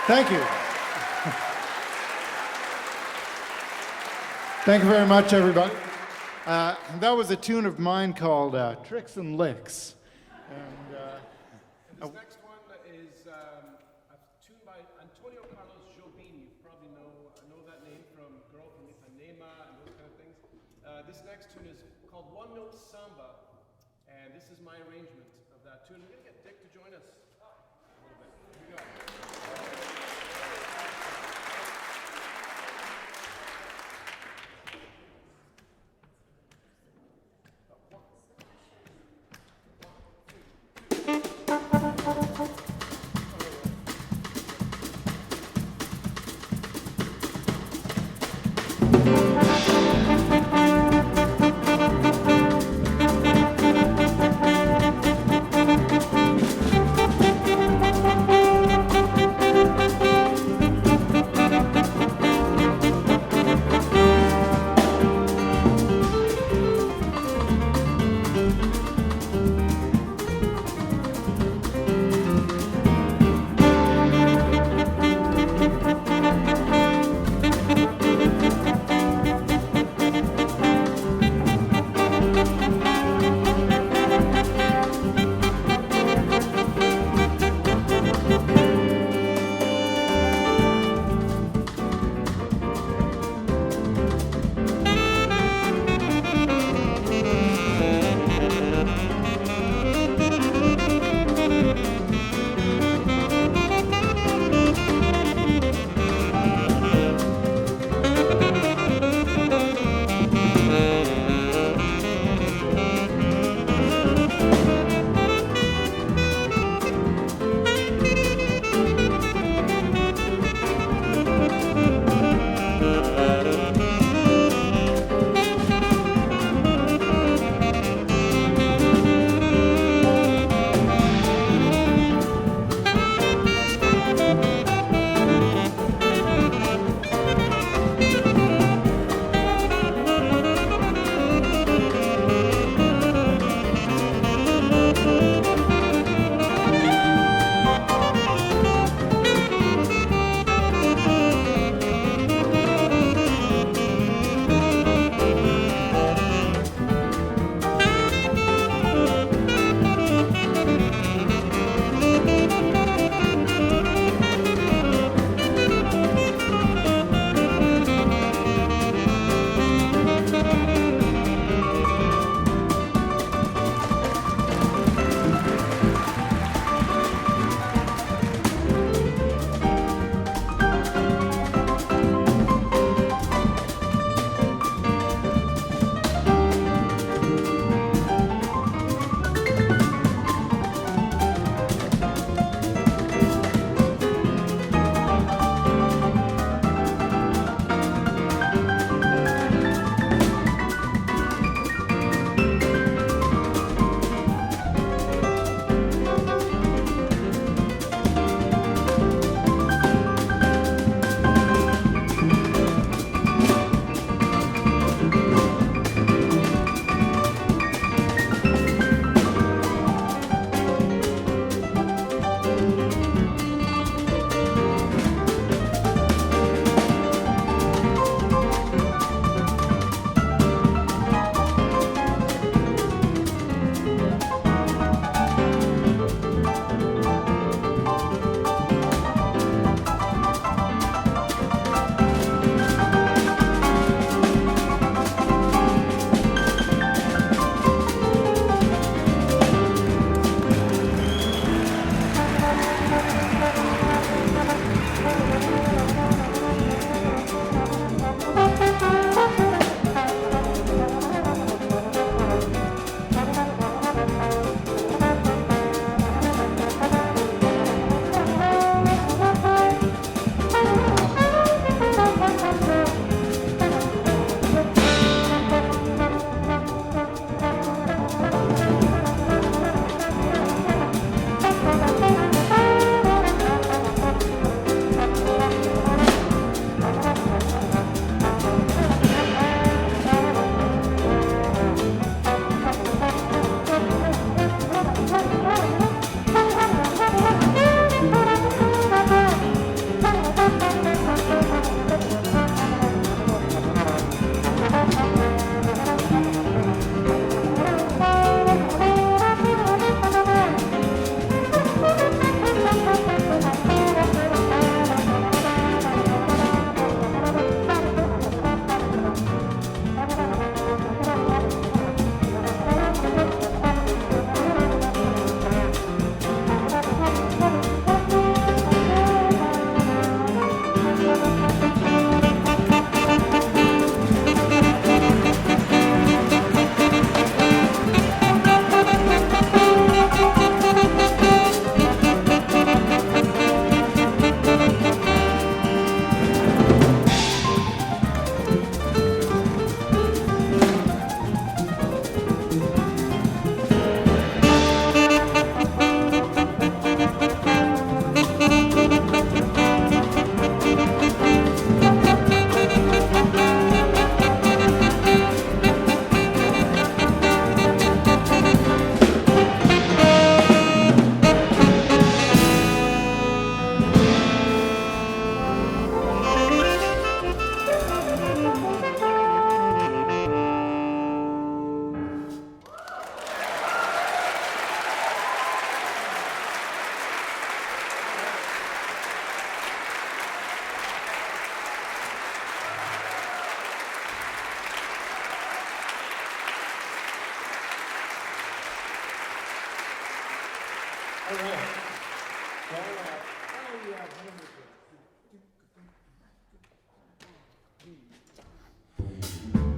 Thank you. Thank you very much, everybody. That was a tune of mine called Tricks and Licks. And this next one is a tune by Antônio Jobim. You probably know that name from Girl from Ipanema and those kind of things. This next tune is called One Note Samba, and this is my arrangement of that tune. We're going to get Dick to join us a little bit. Here we go.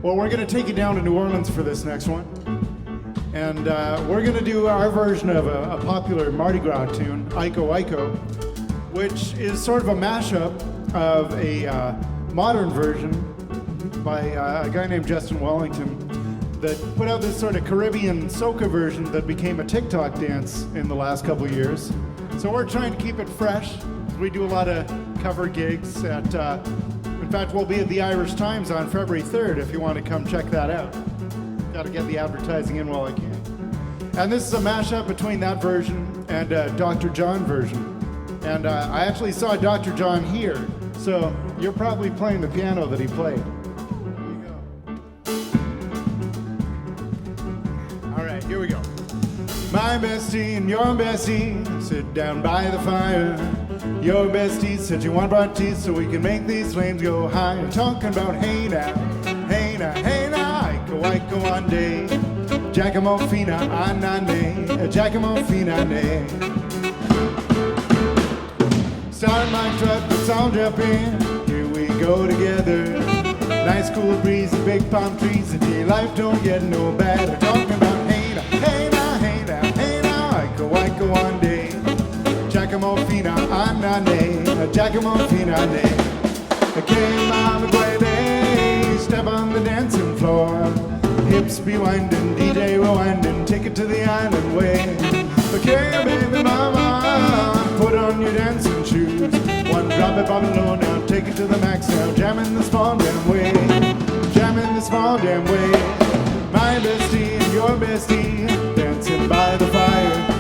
Well, we're going to take you down to New Orleans for this next one. And we're going to do our version of a popular Mardi Gras tune, Iko Iko, which is sort of a mashup of a modern version by a guy named Justin Wellington that put out this sort of Caribbean soca version that became a TikTok dance in the last couple of years. So we're trying to keep it fresh. We do a lot of cover gigs at, in fact, we'll be at the Irish Times on February 3rd if you want to come check that out. Got to get the advertising in while I can. And this is a mashup between that version and a Dr. John version. And I actually saw Dr. John here, so you're probably playing the piano that he played. All right, here we go. My bestie and your bestie sit down by the fire. Your bestie said you want bright teeth so we can make these flames go higher. Talking about hey now, hey now, hey now, Iko Iko one day. Giacomo fina anane, Giacomo fina ne. Start my truck, let's all jump in. Here we go together. Nice cool breeze and big palm trees, and your life don't get no better. Talking about hey now, hey now, hey now, hey now, Iko Iko one day. Giacomo fina anane, Giacomo fina ne. Okay, mama, baby, step on the dancing floor. Hips be winding, DJ rewinding, take it to the island way. Okay, baby mama, put on your dancing shoes. One drop it on the low now, take it to the max now. Jamming the small damn way, jamming the small damn way. My bestie and your bestie, dancing by the fire.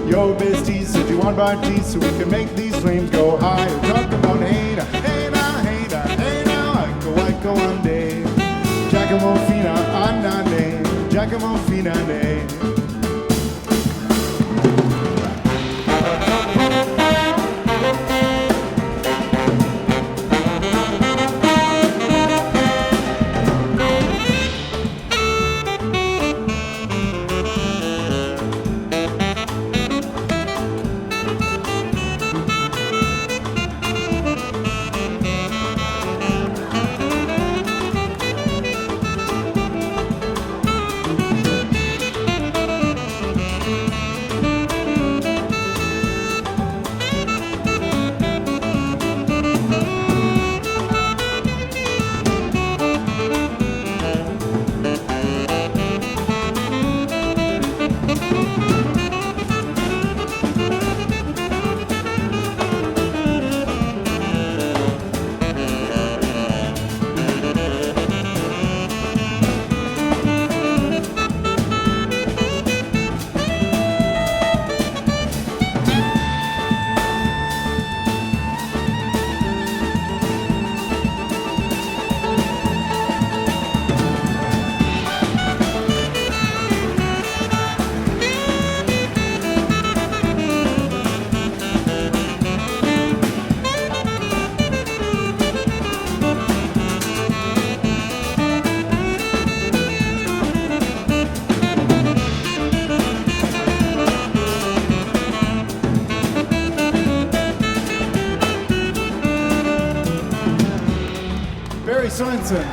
Your bestie said you want our tea so we can make these flames go higher. Talk about hey now, hey now, hey now, hey now, Iko Iko one day. Giacomo fina anane, Giacomo fina ne. Barrie Sorensen.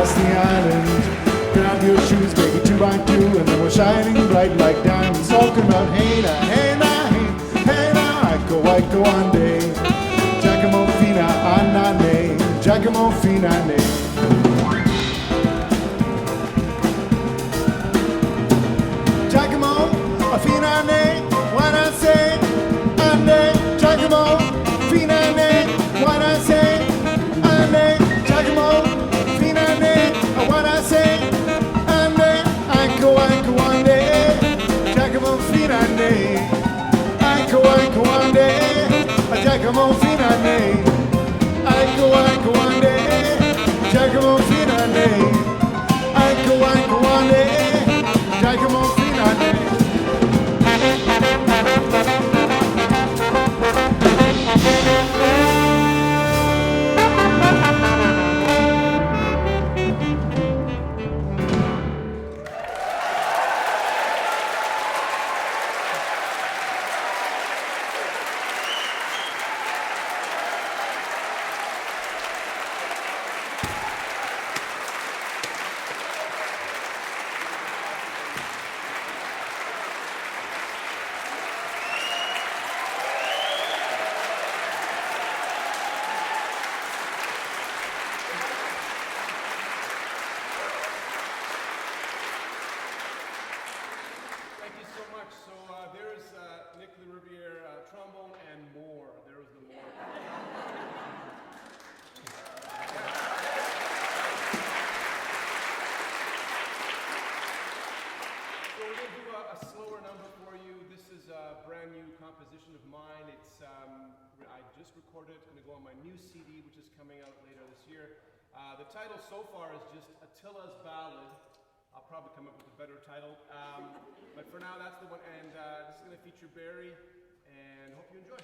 across the island. Grab your shoes, make it 2 by 2, and then we're shining bright like diamonds. Talking about hey now, hey now, hey now, Iko Iko ande. Giacomo fina anane, Giacomo fina ne. Giacomo fina ne, when I say ande, Giacomo fina ne, when I say ande, Giacomo fina ne, when I say ande, Iko Iko ande, Giacomo fina ne, Iko Iko ande, Giacomo fina ne, Iko Iko ande, Giacomo fina ne, Iko Iko ande, Giacomo fina ne. Thank you so much. So there's Nick the Riviere trombone and more. There's the more. So we're going to do a slower number for you. This is a brand new composition of mine. It's I just recorded it. It's going to go on my new CD, which is coming out later this year. The title so far is just Attila's Ballad. I'll probably come up with a better title. But for now, that's the one. And this is going to feature Barrie, and hope you enjoy.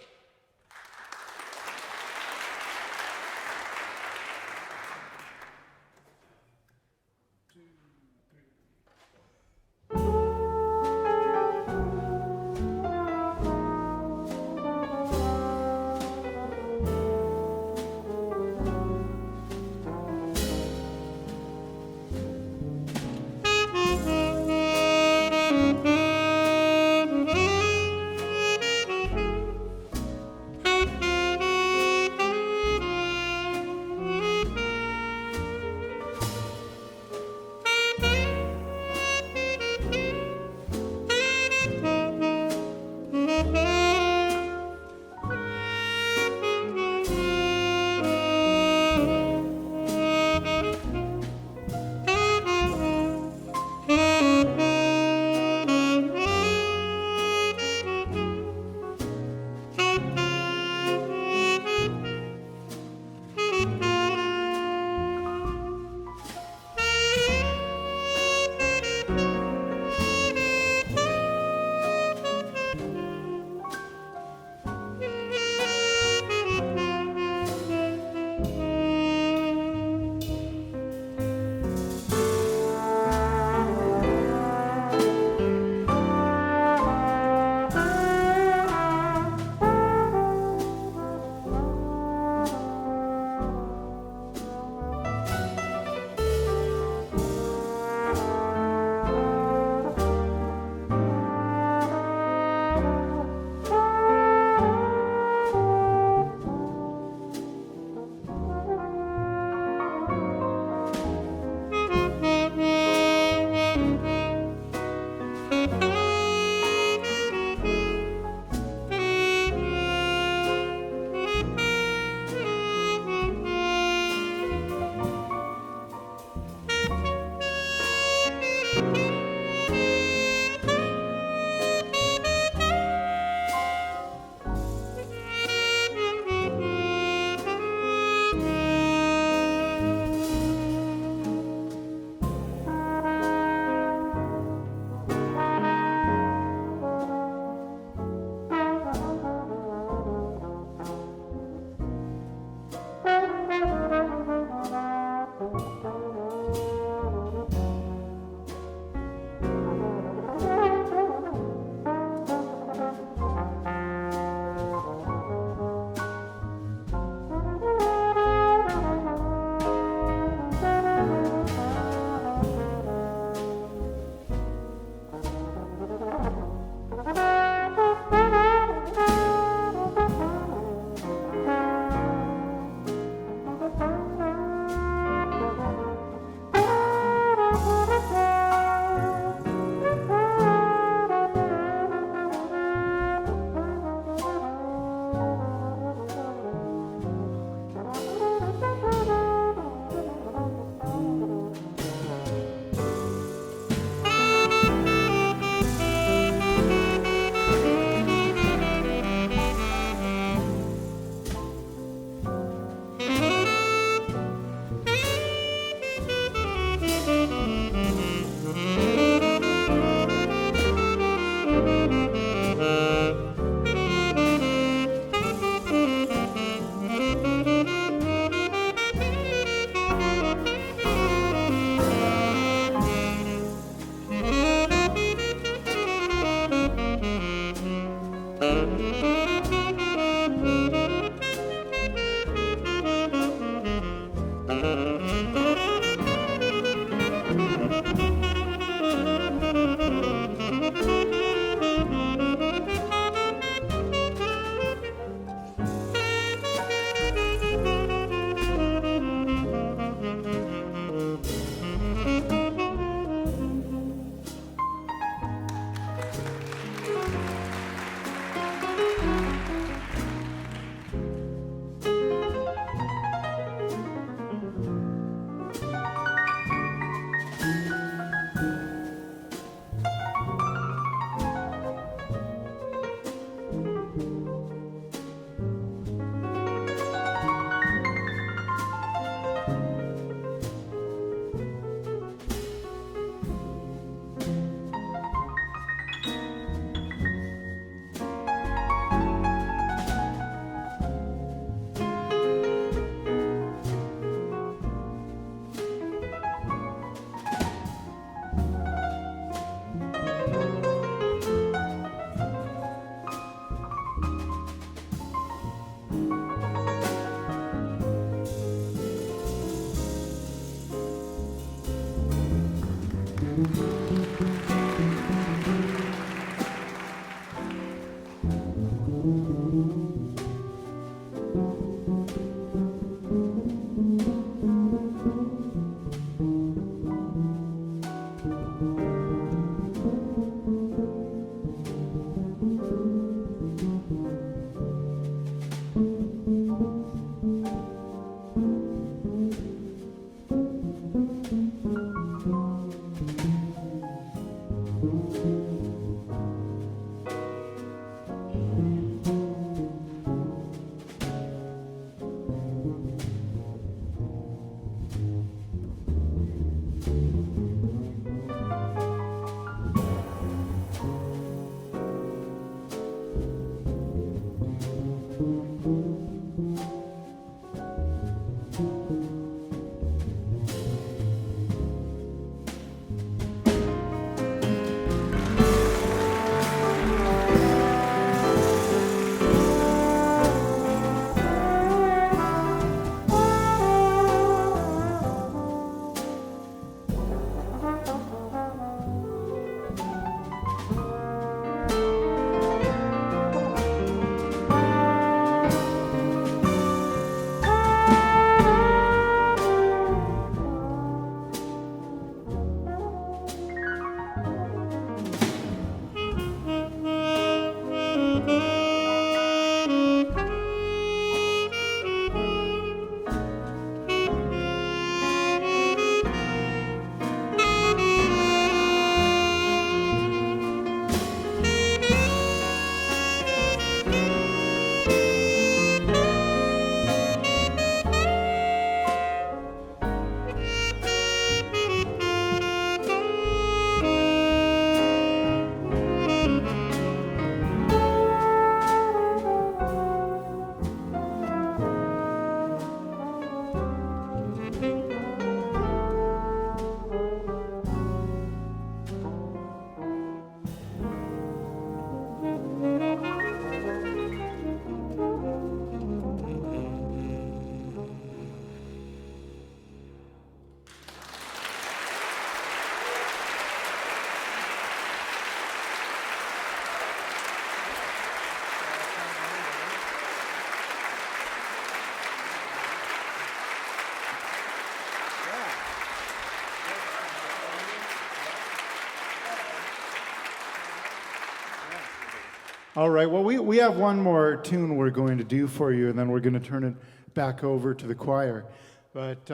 All right, well, we have one more tune we're going to do for you, and then we're going to turn it back over to the choir. But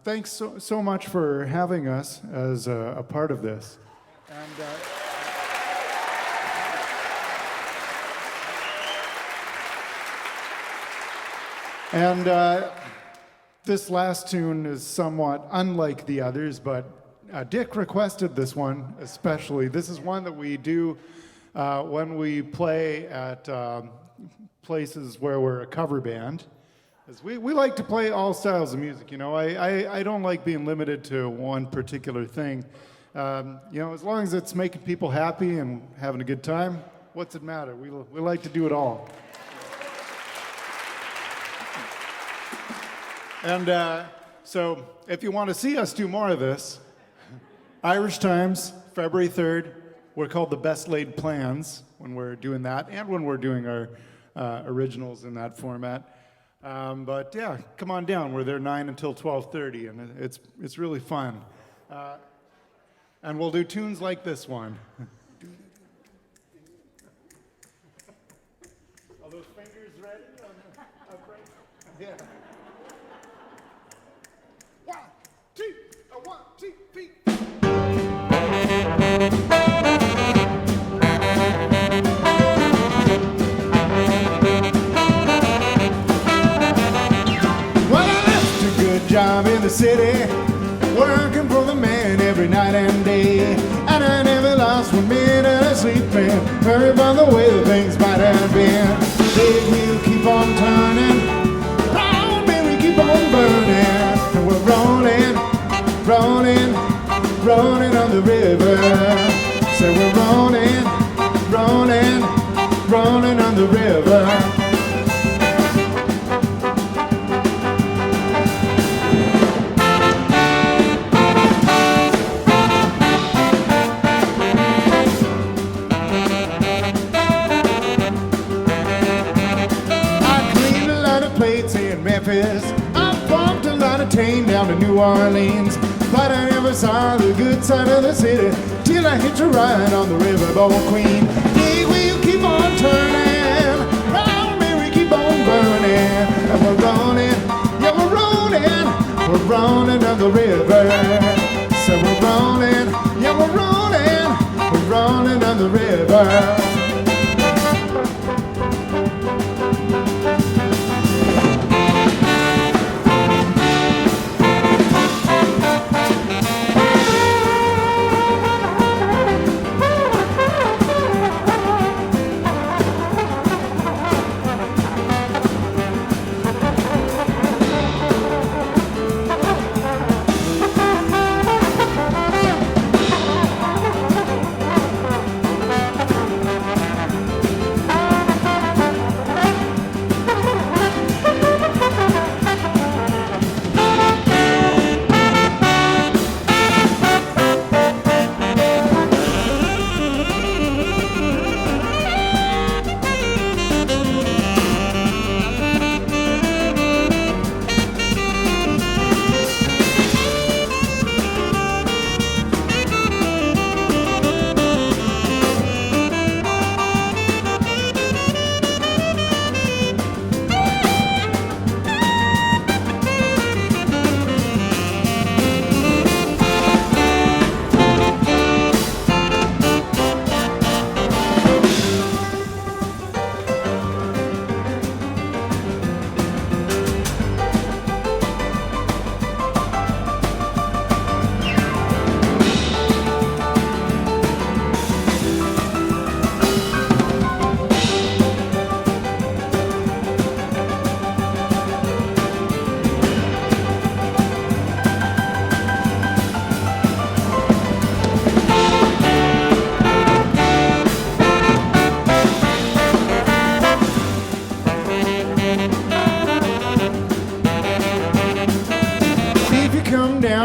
thanks so much for having us as a part of this. And this last tune is somewhat unlike the others, but Dick requested this one especially. This is one that we do when we play at places where we're a cover band. As we like to play all styles of music, you know. I don't like being limited to one particular thing. You know, as long as it's making people happy and having a good time, what's it matter? We like to do it all. And so if you want to see us do more of this, Irish Times, February 3rd, we're called the Best Laid Plans when we're doing that and when we're doing our originals in that format. But yeah, come on down. We're there 9 until 12:30, and it's really fun. And we'll do tunes like this one. Are those fingers ready? Yeah. 1, 2, 1, 2, 3. Job in the city, working for the man every night and day, and I never lost 1 minute of sleep, man, worried about the way that things might have been. Big wheel keep on turning, proud man we keep on burning, and we're rolling, rolling, rolling on the river. So we're rolling, rolling, rolling on the river. Memphis. I bumped a lot of train down to New Orleans, but I never saw the good side of the city till I hitched a ride on the riverboat queen. Hey, we'll keep on turning, round me we keep on burning, and we're rolling, yeah we're rolling down the river. So we're rolling, yeah we're rolling down the river.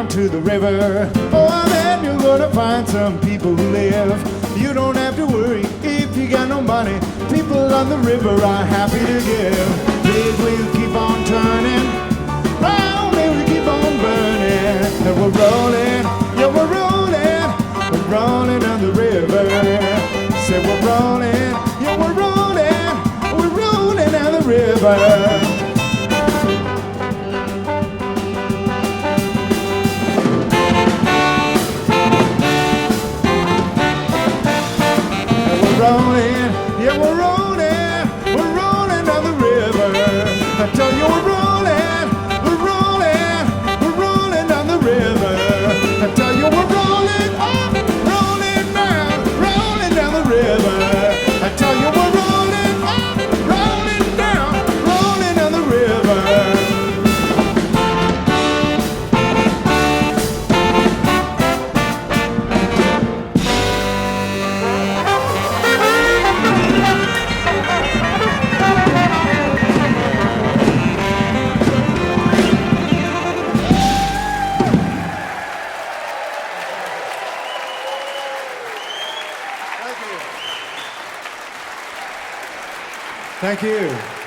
To the river, oh then you're gonna find some people who live. You don't have to worry if you got no money. People on the river are happy to give. Big wheel keep on turning, round and we keep on burning, and we're rolling, yeah we're rolling on the river. Say we're rolling, yeah we're rolling down the river. Yeah, we're rolling down the river. I tell you we're rolling down the river. I tell you we're rolling down the river. I tell you we're rolling down the river. Thank you.